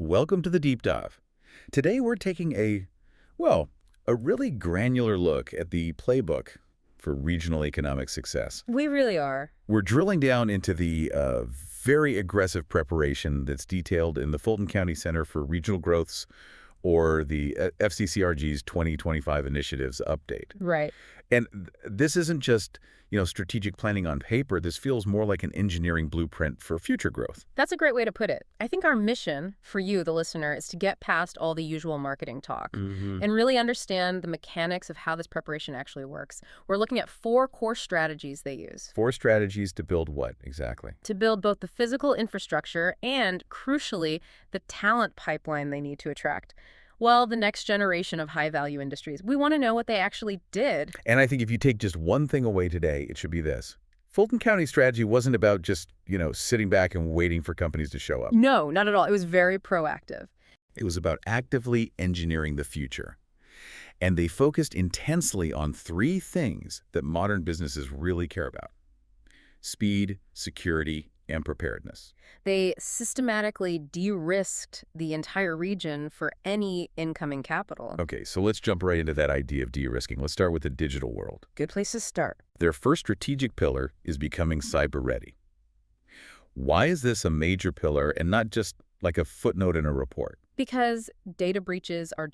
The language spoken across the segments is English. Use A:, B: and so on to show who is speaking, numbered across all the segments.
A: Welcome to the Deep Dive. Today we're taking a really granular look at the playbook for regional economic success.
B: We really are.
A: We're drilling down into the very aggressive preparation that's detailed in the Fulton County Center for Regional Growth's or the FCCRG's 2025 initiatives update.
B: Right.
A: And this isn't just, strategic planning on paper. This feels more like an engineering blueprint for future growth.
B: That's a great way to put it. I think our mission for you, the listener, is to get past all the usual marketing talk and really understand the mechanics of how this preparation actually works. We're looking at 4 core strategies they use.
A: 4 strategies to build what exactly?
B: To build both the physical infrastructure and, crucially, the talent pipeline they need to attract. Well, the next generation of high-value industries. We want to know what they actually did.
A: And I think if you take just one thing away today, it should be this. Fulton County's strategy wasn't about just, sitting back and waiting for companies to show up.
B: No, not at all. It was very proactive.
A: It was about actively engineering the future. And they focused intensely on 3 things that modern businesses really care about: speed, security, and preparedness.
B: They systematically de-risked the entire region for any incoming capital.
A: Okay, so let's jump right into that idea of de-risking. Let's start with the digital world.
B: Good place to start.
A: Their first strategic pillar is becoming cyber ready. Why is this a major pillar and not just like a footnote in a report?
B: Because data breaches are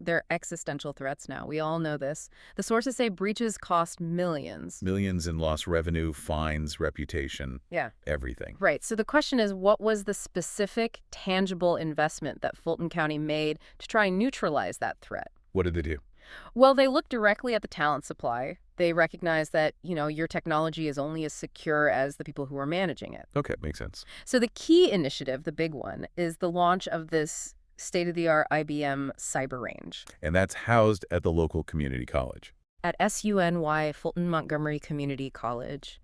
B: they're existential threats now. We all know this. The sources say breaches cost millions.
A: Millions in lost revenue, fines, reputation, everything.
B: Right. So the question is, what was the specific, tangible investment that Fulton County made to try and neutralize that threat?
A: What did they do?
B: Well, they looked directly at the talent supply. They recognized that, your technology is only as secure as the people who are managing it.
A: Okay, makes sense.
B: So the key initiative, the big one, is the launch of this state-of-the-art IBM cyber range.
A: And that's housed at the local community college.
B: At SUNY Fulton Montgomery Community College,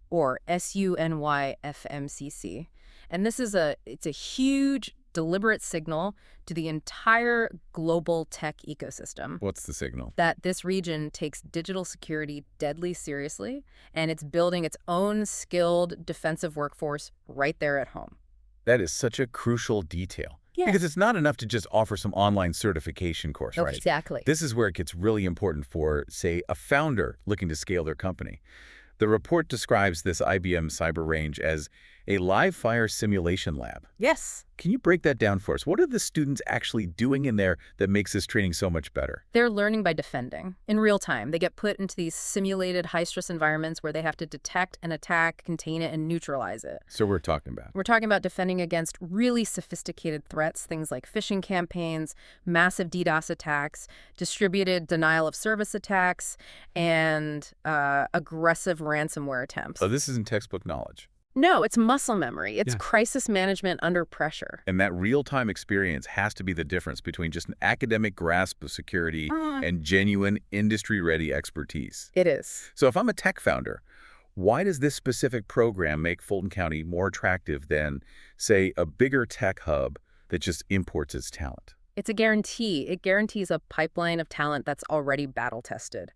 B: or SUNY FMCC. And it's a huge, deliberate signal to the entire global tech ecosystem.
A: What's the signal?
B: That this region takes digital security deadly seriously, and it's building its own skilled defensive workforce right there at home.
A: That is such a crucial detail.
B: Yeah.
A: Because it's not enough to just offer some online certification course, right?
B: Exactly.
A: This is where it gets really important for, say, a founder looking to scale their company. The report describes this IBM cyber range as a live fire simulation lab.
B: Yes.
A: Can you break that down for us? What are the students actually doing in there that makes this training so much better?
B: They're learning by defending in real time. They get put into these simulated high-stress environments where they have to detect and attack, contain it, and neutralize it.
A: So we're talking about
B: defending against really sophisticated threats, things like phishing campaigns, massive DDoS attacks, distributed denial of service attacks, and aggressive ransomware attempts.
A: Oh, this isn't textbook knowledge.
B: No, it's muscle memory. It's crisis management under pressure.
A: And that real-time experience has to be the difference between just an academic grasp of security and genuine industry-ready expertise.
B: It is.
A: So if I'm a tech founder, why does this specific program make Fulton County more attractive than, say, a bigger tech hub that just imports its talent?
B: It's a guarantee. It guarantees a pipeline of talent that's already battle-tested.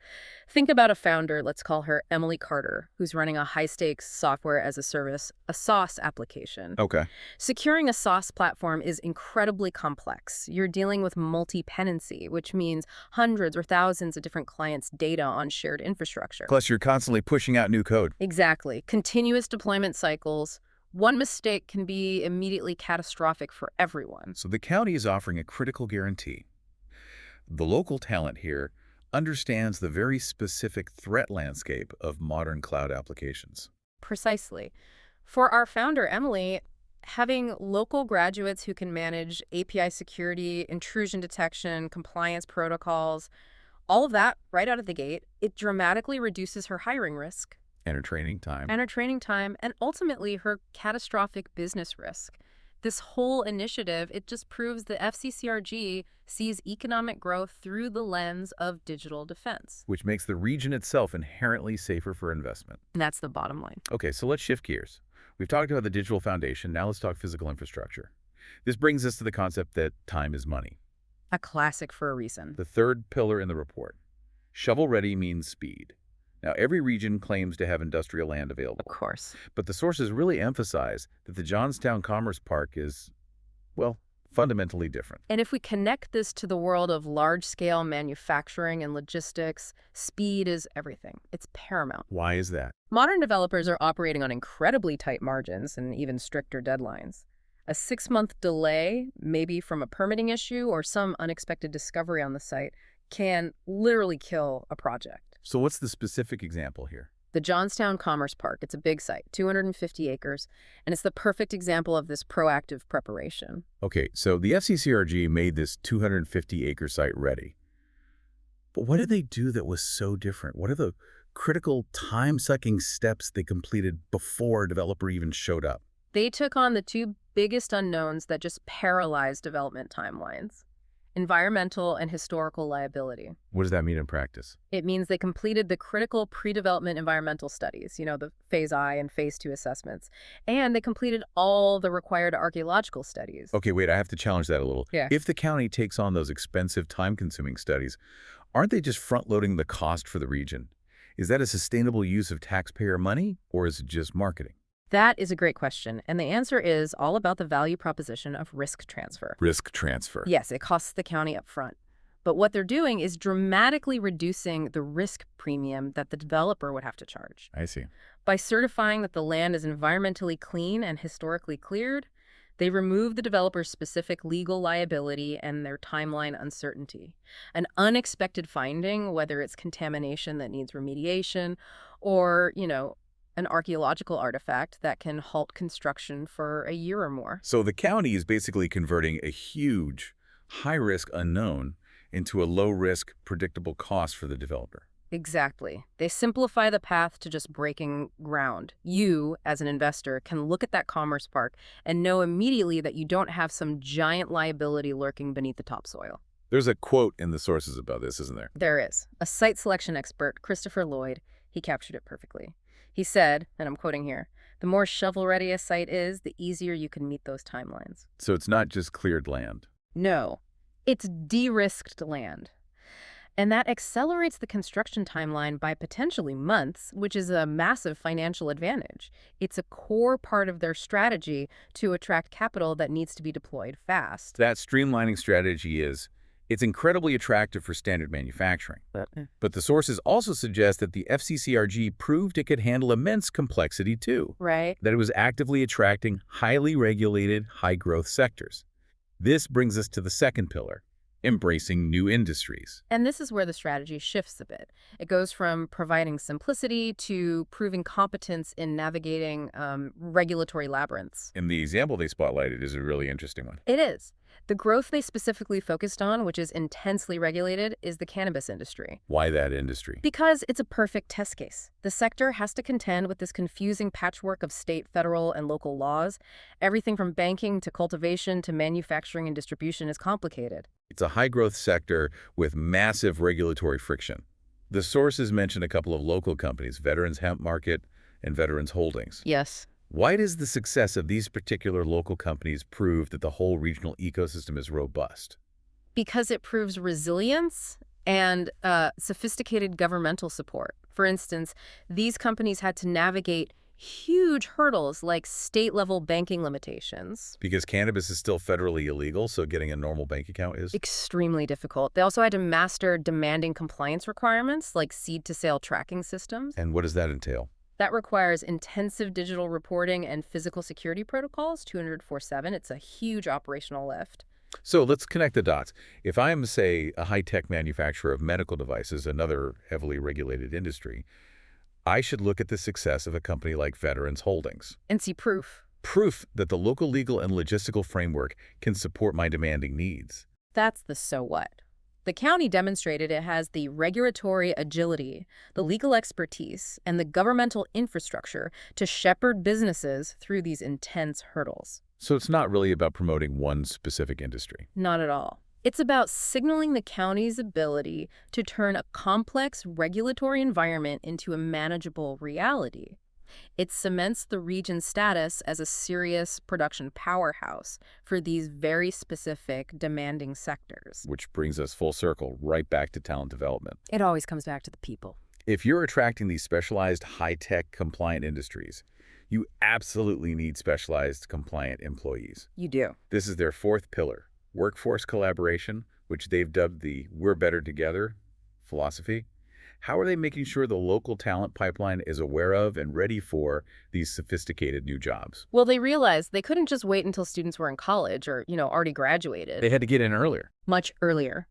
B: Think about a founder, let's call her Emily Carter, who's running a high-stakes software as a service, a SaaS application.
A: Okay.
B: Securing a SaaS platform is incredibly complex. You're dealing with multi-tenancy, which means hundreds or thousands of different clients' data on shared infrastructure.
A: Plus, you're constantly pushing out new code.
B: Exactly. Continuous deployment cycles. One mistake can be immediately catastrophic for everyone.
A: So the county is offering a critical guarantee. The local talent here understands the very specific threat landscape of modern cloud applications.
B: Precisely. For our founder, Emily, having local graduates who can manage API security, intrusion detection, compliance protocols, all of that right out of the gate, it dramatically reduces her hiring risk.
A: And her training time.
B: And ultimately her catastrophic business risk. This whole initiative, it just proves the FCCRG sees economic growth through the lens of digital defense.
A: Which makes the region itself inherently safer for investment.
B: And that's the bottom line.
A: Okay, so let's shift gears. We've talked about the digital foundation. Now let's talk physical infrastructure. This brings us to the concept that time is money.
B: A classic for a reason.
A: The third pillar in the report. Shovel-ready means speed. Now, every region claims to have industrial land available.
B: Of course.
A: But the sources really emphasize that the Johnstown Commerce Park is, well, fundamentally different.
B: And if we connect this to the world of large-scale manufacturing and logistics, speed is everything. It's paramount.
A: Why is that?
B: Modern developers are operating on incredibly tight margins and even stricter deadlines. A 6-month delay, maybe from a permitting issue or some unexpected discovery on the site, can literally kill a project.
A: So what's the specific example here?
B: The Johnstown Commerce Park, it's a big site, 250 acres, and it's the perfect example of this proactive preparation.
A: Okay, so the FCCRG made this 250-acre site ready. But what did they do that was so different? What are the critical time-sucking steps they completed before a developer even showed up?
B: They took on the two biggest unknowns that just paralyze development timelines: environmental and historical liability.
A: What does that mean in practice?
B: It means they completed the critical pre-development environmental studies, the Phase I and Phase II assessments, and they completed all the required archaeological studies.
A: Okay, wait, I have to challenge that a little.
B: Yeah.
A: If the county takes on those expensive, time-consuming studies, aren't they just front-loading the cost for the region? Is that a sustainable use of taxpayer money, or is it just marketing?
B: That is a great question, and the answer is all about the value proposition of risk transfer.
A: Risk transfer.
B: Yes, it costs the county up front. But what they're doing is dramatically reducing the risk premium that the developer would have to charge.
A: I see.
B: By certifying that the land is environmentally clean and historically cleared, they remove the developer's specific legal liability and their timeline uncertainty. An unexpected finding, whether it's contamination that needs remediation or, an archaeological artifact that can halt construction for a year or more.
A: So the county is basically converting a huge, high-risk unknown into a low-risk, predictable cost for the developer.
B: Exactly. They simplify the path to just breaking ground. You, as an investor, can look at that commerce park and know immediately that you don't have some giant liability lurking beneath the topsoil.
A: There's a quote in the sources about this, isn't there?
B: There is. A site selection expert, Christopher Lloyd, he captured it perfectly. He said, and I'm quoting here, "The more shovel-ready a site is, the easier you can meet those timelines."
A: So it's not just cleared land.
B: No, it's de-risked land. And that accelerates the construction timeline by potentially months, which is a massive financial advantage. It's a core part of their strategy to attract capital that needs to be deployed fast.
A: That streamlining strategy it's incredibly attractive for standard manufacturing. But the sources also suggest that the FCCRG proved it could handle immense complexity too.
B: Right.
A: That it was actively attracting highly regulated, high-growth sectors. This brings us to the second pillar, embracing new industries.
B: And this is where the strategy shifts a bit. It goes from providing simplicity to proving competence in navigating regulatory labyrinths.
A: And the example they spotlighted is a really interesting one.
B: It is. The growth they specifically focused on, which is intensely regulated, is the cannabis industry.
A: Why that industry?
B: Because it's a perfect test case. The sector has to contend with this confusing patchwork of state, federal, and local laws. Everything from banking to cultivation to manufacturing and distribution is complicated.
A: It's a high-growth sector with massive regulatory friction. The sources mention a couple of local companies, Veterans Hemp Market and Veterans Holdings.
B: Yes.
A: Why does the success of these particular local companies prove that the whole regional ecosystem is robust?
B: Because it proves resilience and sophisticated governmental support. For instance, these companies had to navigate huge hurdles like state-level banking limitations.
A: Because cannabis is still federally illegal, so getting a normal bank account is?
B: Extremely difficult. They also had to master demanding compliance requirements like seed-to-sale tracking systems.
A: And what does that entail?
B: That requires intensive digital reporting and physical security protocols 24/7. It's a huge operational lift.
A: So let's connect the dots. If I am, say, a high-tech manufacturer of medical devices, another heavily regulated industry, I should look at the success of a company like Veterans Holdings.
B: And see proof.
A: Proof that the local legal and logistical framework can support my demanding needs.
B: That's the so what. The county demonstrated it has the regulatory agility, the legal expertise, and the governmental infrastructure to shepherd businesses through these intense hurdles.
A: So it's not really about promoting one specific industry.
B: Not at all. It's about signaling the county's ability to turn a complex regulatory environment into a manageable reality. It cements the region's status as a serious production powerhouse for these very specific, demanding sectors.
A: Which brings us full circle, right back to talent development.
B: It always comes back to the people.
A: If you're attracting these specialized, high-tech, compliant industries, You absolutely need specialized, compliant employees.
B: You do.
A: This is their fourth pillar, workforce collaboration, which they've dubbed the "We're Better Together" philosophy. How are they making sure the local talent pipeline is aware of and ready for these sophisticated new jobs?
B: Well, they realized they couldn't just wait until students were in college or, already
A: They
B: graduated.
A: had to get in earlier.
B: Much earlier.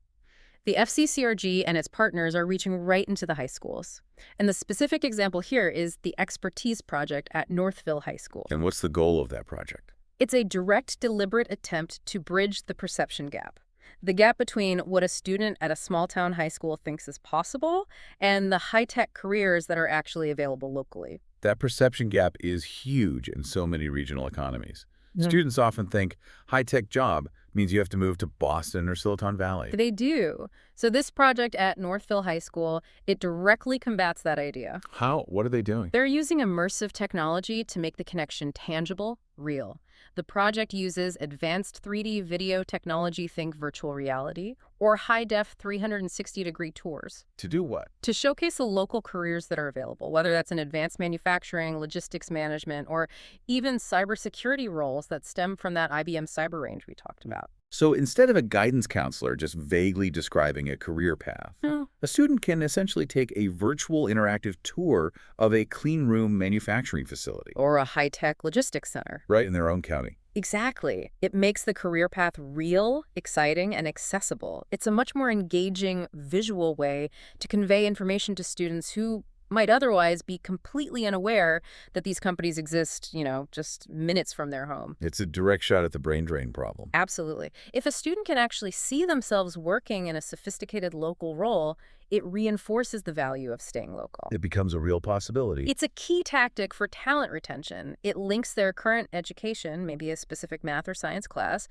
B: The FCCRG and its partners are reaching right into the high schools. And the specific example here is the Expertise Project at Northville High School.
A: And what's the goal of that project?
B: It's a direct, deliberate attempt to bridge the perception gap. The gap between what a student at a small-town high school thinks is possible and the high-tech careers that are actually available locally.
A: That perception gap is huge in so many regional economies. Students often think high-tech job means you have to move to Boston or Silicon Valley.
B: They do. So this project at Northville High School, it directly combats that idea.
A: How? What are they doing?
B: They're using immersive technology to make the connection tangible, real. The project uses advanced 3D video technology, think virtual reality, or high-def 360-degree tours.
A: To do what?
B: To showcase the local careers that are available, whether that's in advanced manufacturing, logistics management, or even cybersecurity roles that stem from that IBM cyber range we talked about.
A: So instead of a guidance counselor just vaguely describing a career path,
B: No.
A: a student can essentially take a virtual interactive tour of a clean room manufacturing facility,
B: Or a high-tech logistics center.
A: right in their own county.
B: Exactly. It makes the career path real, exciting, and accessible. It's a much more engaging, visual way to convey information to students who might otherwise be completely unaware that these companies exist, just minutes from their home.
A: It's a direct shot at the brain drain problem.
B: Absolutely. If a student can actually see themselves working in a sophisticated local role, it reinforces the value of staying local.
A: It becomes a real possibility.
B: It's a key tactic for talent retention. It links their current education, maybe a specific math or science class,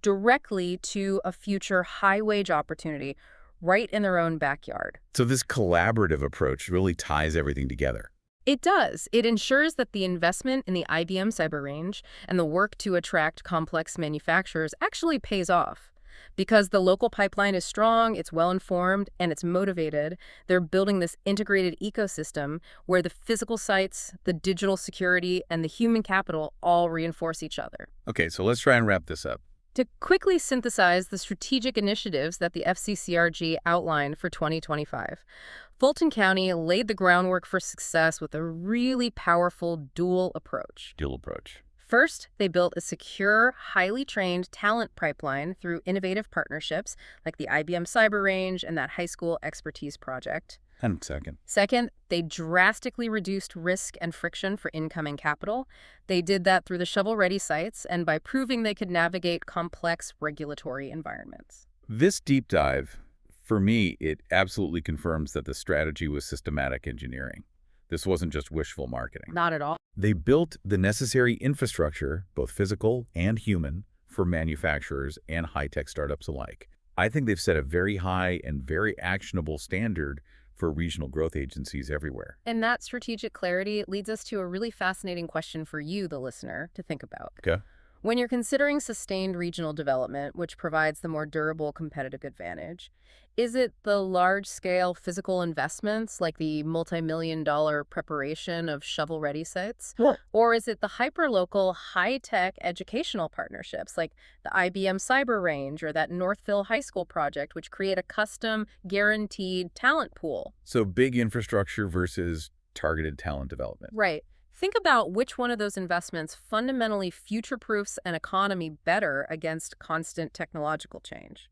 B: directly to a future high-wage opportunity right in their own backyard.
A: So this collaborative approach really ties everything together.
B: It does. It ensures that the investment in the IBM cyber range and the work to attract complex manufacturers actually pays off. Because the local pipeline is strong, it's well-informed, and it's motivated, they're building this integrated ecosystem where the physical sites, the digital security, and the human capital all reinforce each other.
A: Okay, so let's try and wrap this up.
B: To quickly synthesize the strategic initiatives that the FCCRG outlined for 2025, Fulton County laid the groundwork for success with a really powerful dual approach.
A: Dual approach.
B: First, they built a secure, highly trained talent pipeline through innovative partnerships like the IBM Cyber Range and that high school expertise project.
A: And second.
B: Second, they drastically reduced risk and friction for incoming capital. They did that through the shovel-ready sites and by proving they could navigate complex regulatory environments.
A: This deep dive, for me, it absolutely confirms that the strategy was systematic engineering. This wasn't just wishful marketing.
B: Not at all.
A: They built the necessary infrastructure, both physical and human, for manufacturers and high-tech startups alike. I think they've set a very high and very actionable standard for regional growth agencies everywhere.
B: And that strategic clarity leads us to a really fascinating question for you, the listener, to think about.
A: Okay.
B: When you're considering sustained regional development, which provides the more durable competitive advantage, is it the large-scale physical investments like the multi-million-dollar preparation of shovel-ready sites?
A: Yeah.
B: Or is it the hyper-local, high-tech educational partnerships like the IBM Cyber Range or that Northville High School project, which create a custom, guaranteed talent pool?
A: So big infrastructure versus targeted talent development.
B: Right. Think about which one of those investments fundamentally future-proofs an economy better against constant technological change.